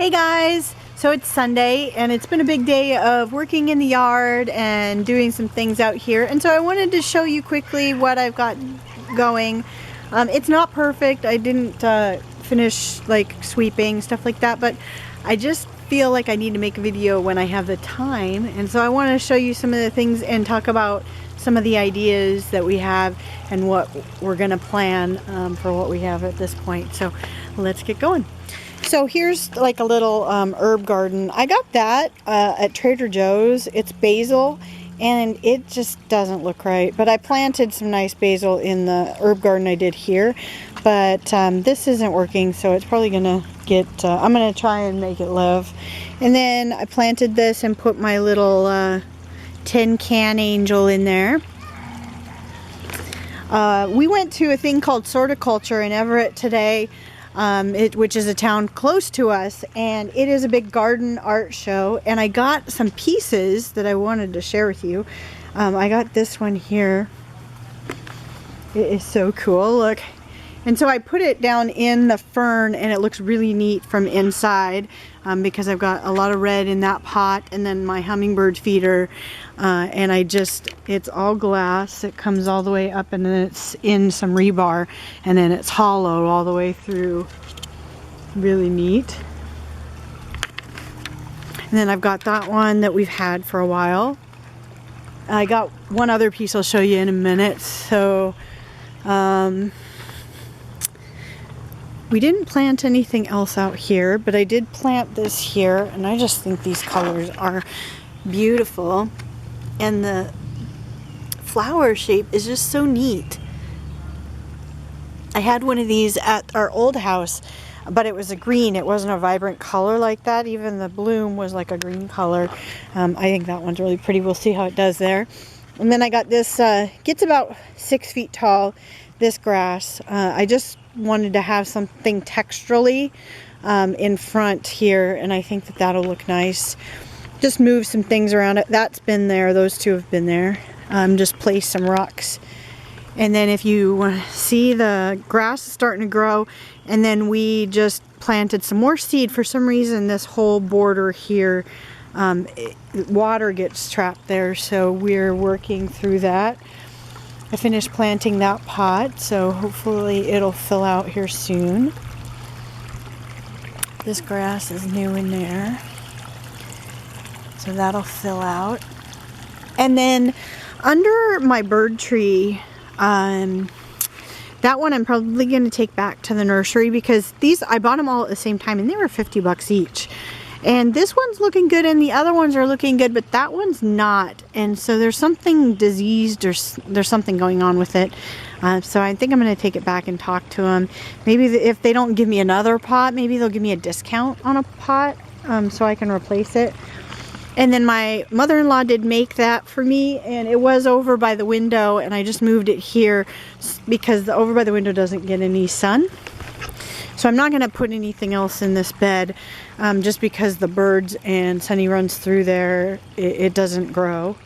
Hey guys, so it's Sunday and it's been a big day of working in the yard and doing some things out here, and so I wanted to show you quickly what I've got going. It's not perfect. I didn't finish like sweeping, stuff like that, but I just feel like I need to make a video when I have the time, and so I want to show you some of the things and talk about some of the ideas that we have and what we're gonna plan for what we have at this point. So let's get going. So here's like a little herb garden. I got that at Trader Joe's. It's basil and it just doesn't look right, but I planted some nice basil in the herb garden I did here, but this isn't working, so it's probably gonna get I'm gonna try and make it live. And then I planted this and put my little tin can angel in there. We went to a thing called Sorticulture in Everett today, which is a town close to us, and it is a big garden art show, and I got some pieces that I wanted to share with you. I got this one here. It is so cool, look. And so I put it down in the fern and it looks really neat from inside because I've got a lot of red in that pot, and then my hummingbird feeder, and it's all glass. It comes all the way up and then it's in some rebar and then it's hollow all the way through. Really neat. And then I've got that one that we've had for a while. I got one other piece I'll show you in a minute. So we didn't plant anything else out here, but I did plant this here, and I just think these colors are beautiful, and the flower shape is just so neat. I had one of these at our old house, but it was a green. It wasn't a vibrant color like that. Even the bloom was like a green color. I think that one's really pretty. We'll see how it does there. And then I got this, gets about 6 feet tall, this grass. I just wanted to have something texturally in front here, and I think that that'll look nice. Just move some things around it. That's been there. Those two have been there. Just place some rocks. And then if you want to see, the grass is starting to grow, and then we just planted some more seed. For some reason this whole border here, water gets trapped there, so we're working through that. I finished planting that pot, so hopefully it'll fill out here soon. This grass is new in there, so that'll fill out. And then under my bird tree, that one I'm probably going to take back to the nursery, because these, I bought them all at the same time and they were 50 bucks each. And this one's looking good and the other ones are looking good, but that one's not. And so there's something diseased, or there's something going on with it. So I think I'm going to take it back and talk to them. Maybe if they don't give me another pot, maybe they'll give me a discount on a pot, so I can replace it. And then my mother-in-law did make that for me, and it was over by the window, and I just moved it here because the over by the window doesn't get any sun. So I'm not going to put anything else in this bed, just because the birds and Sunny runs through there, it doesn't grow.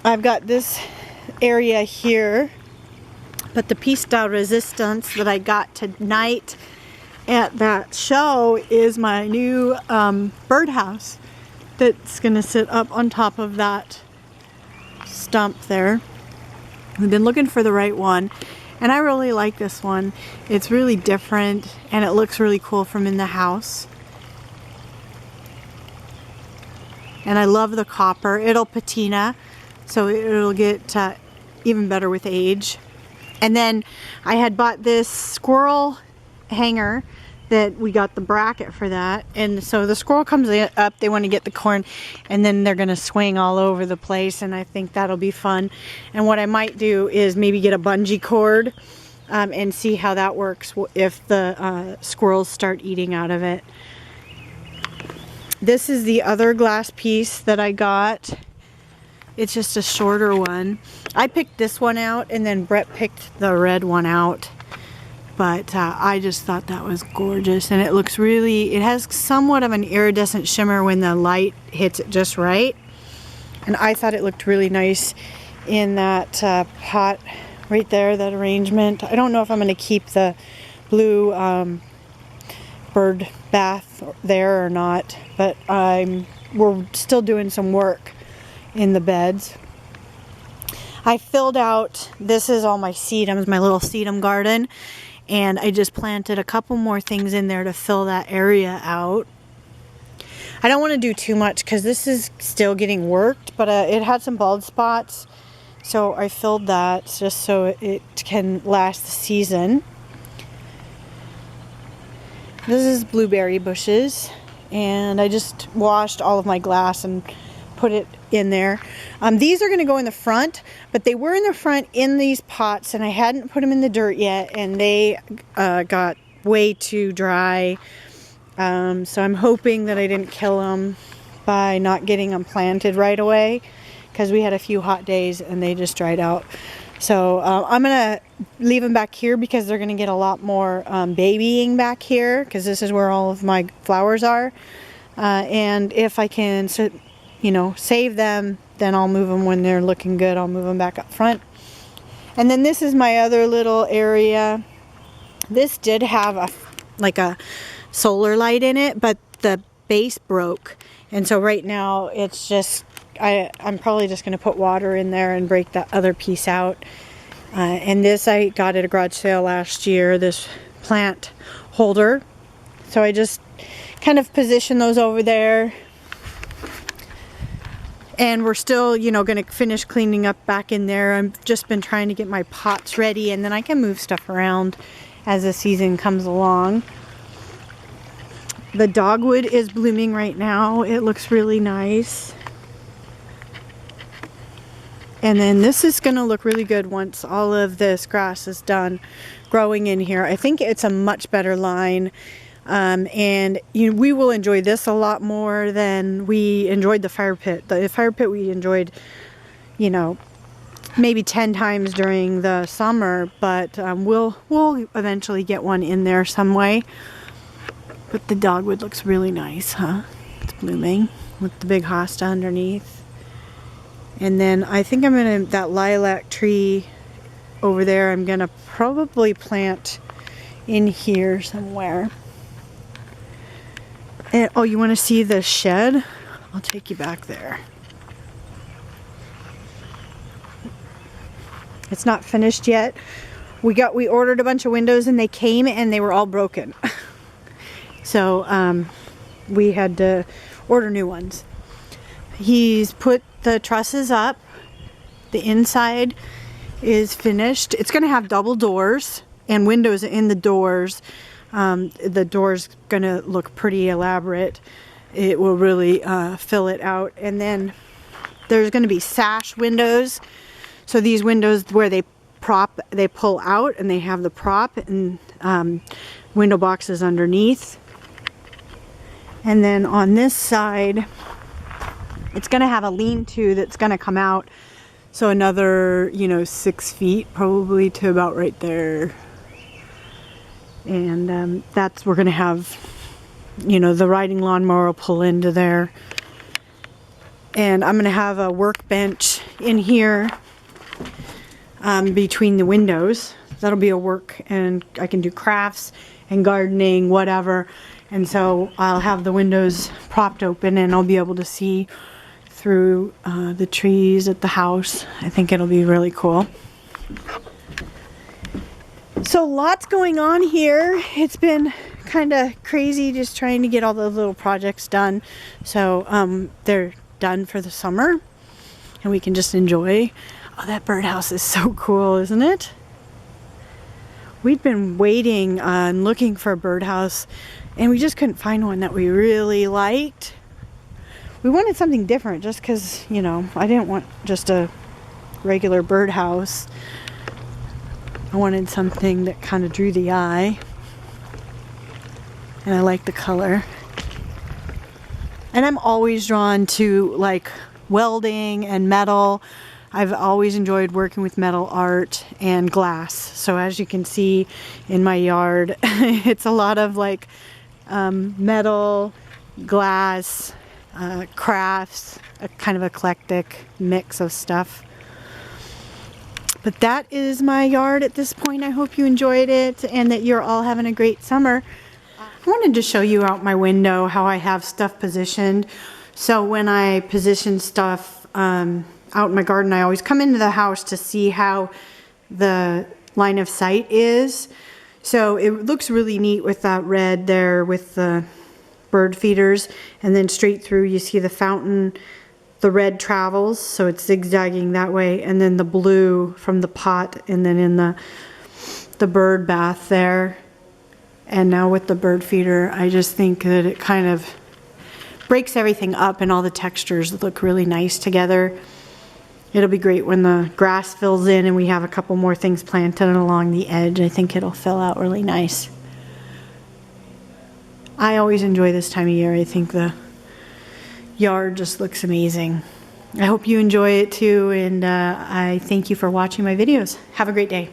I've got this area here, but the piece de resistance that I got tonight at that show is my new birdhouse that's going to sit up on top of that stump there. I've been looking for the right one, and I really like this one. It's really different and it looks really cool from in the house. And I love the copper. It'll patina, so it'll get even better with age. And then I had bought this squirrel hanger that we got the bracket for that, and so the squirrel comes up, they want to get the corn, and then they're going to swing all over the place, and I think that'll be fun. And what I might do is maybe get a bungee cord and see how that works if the squirrels start eating out of it. This is the other glass piece that I got. It's just a shorter one. I picked this one out, and then Brett picked the red one out. But I just thought that was gorgeous, and it looks really, it has somewhat of an iridescent shimmer when the light hits it just right. And I thought it looked really nice in that pot right there, that arrangement. I don't know if I'm going to keep the blue bird bath there or not, but we're still doing some work in the beds. I filled out, this is all my sedums, my little sedum garden, and I just planted a couple more things in there to fill that area out. I don't want to do too much because this is still getting worked, but it had some bald spots, so I filled that just so it can last the season. This is blueberry bushes, and I just washed all of my glass and put it in there. These are going to go in the front, but they were in the front in these pots, and I hadn't put them in the dirt yet, and they got way too dry. So I'm hoping that I didn't kill them by not getting them planted right away, because we had a few hot days and they just dried out. So I'm going to leave them back here because they're going to get a lot more babying back here, because this is where all of my flowers are. And if I can, save them, then I'll move them when they're looking good. I'll move them back up front. And then this is my other little area. This did have a solar light in it, but the base broke. And so right now it's just, I'm probably just going to put water in there and break that other piece out. And this I got at a garage sale last year, this plant holder. So I just kind of position those over there. And we're still, going to finish cleaning up back in there. I've just been trying to get my pots ready, and then I can move stuff around as the season comes along. The dogwood is blooming right now. It looks really nice. And then this is going to look really good once all of this grass is done growing in here. I think it's a much better line. And we will enjoy this a lot more than we enjoyed the fire pit. The fire pit we enjoyed, maybe 10 times during the summer, but we'll eventually get one in there some way. But the dogwood looks really nice, huh? It's blooming with the big hosta underneath. And then I think I'm gonna, that lilac tree over there, I'm gonna probably plant in here somewhere. And, oh, you wanna see the shed? I'll take you back there. It's not finished yet. We ordered a bunch of windows and they came and they were all broken. So we had to order new ones. He's put the trusses up. The inside is finished. It's going to have double doors and windows in the doors. The door's going to look pretty elaborate. It will really fill it out. And then there's going to be sash windows. So these windows where they pull out and they have the prop and window boxes underneath. And then on this side, it's going to have a lean-to that's going to come out. So another, 6 feet probably to about right there. And we're going to have, the riding lawnmower will pull into there. And I'm going to have a workbench in here between the windows. That'll be a work, and I can do crafts and gardening, whatever. And so I'll have the windows propped open and I'll be able to see through the trees at the house. I think it'll be really cool. So lots going on here. It's been kind of crazy just trying to get all the little projects done. So they're done for the summer and we can just enjoy. Oh, that birdhouse is so cool, isn't it? We'd been waiting and looking for a birdhouse and we just couldn't find one that we really liked. We wanted something different just because, I didn't want just a regular birdhouse. I wanted something that kind of drew the eye. And I like the color. And I'm always drawn to welding and metal. I've always enjoyed working with metal art and glass. So as you can see in my yard, it's a lot of metal, glass, crafts, a kind of eclectic mix of stuff. But that is my yard at this point. I hope you enjoyed it and that you're all having a great summer. I wanted to show you out my window how I have stuff positioned. So when I position stuff out in my garden, I always come into the house to see how the line of sight is. So it looks really neat with that red there with the bird feeders, and then straight through you see the fountain. The red travels, so it's zigzagging that way, and then the blue from the pot, and then in the bird bath there. And now with the bird feeder, I just think that it kind of breaks everything up and all the textures look really nice together. It'll be great when the grass fills in and we have a couple more things planted along the edge. I think it'll fill out really nice. I always enjoy this time of year. I think the yard just looks amazing. I hope you enjoy it too, and I thank you for watching my videos. Have a great day.